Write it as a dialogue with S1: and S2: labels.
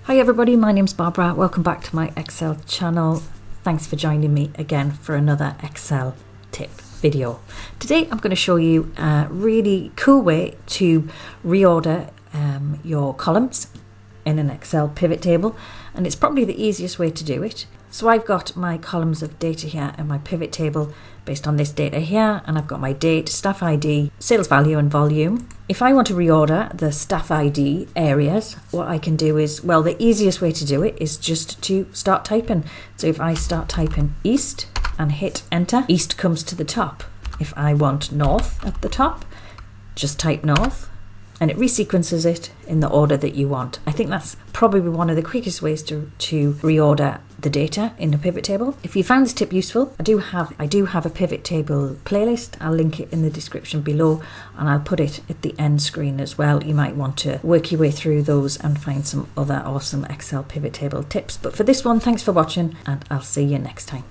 S1: Hi everybody, my name's Barbara. Welcome back to my Excel channel. Thanks for joining me again for another Excel tip video. Today I'm going to show you a really cool way to reorder your columns in an Excel pivot table, and it's probably the easiest way to do it. So I've got my columns of data here in my pivot table based on this data here, and I've got my date, staff ID, sales value and volume. If I want to reorder the staff ID areas, what I can do is, well, the easiest way to do it is just to start typing. So if I start typing East and hit enter, East comes to the top. If I want North at the top, just type North, and it resequences it in the order that you want. I think that's probably one of the quickest ways to reorder the data in a pivot table. If you found this tip useful, I do have a pivot table playlist. I'll link it in the description below, and I'll put it at the end screen as well. You might want to work your way through those and find some other awesome Excel pivot table tips. But for this one, thanks for watching, and I'll see you next time.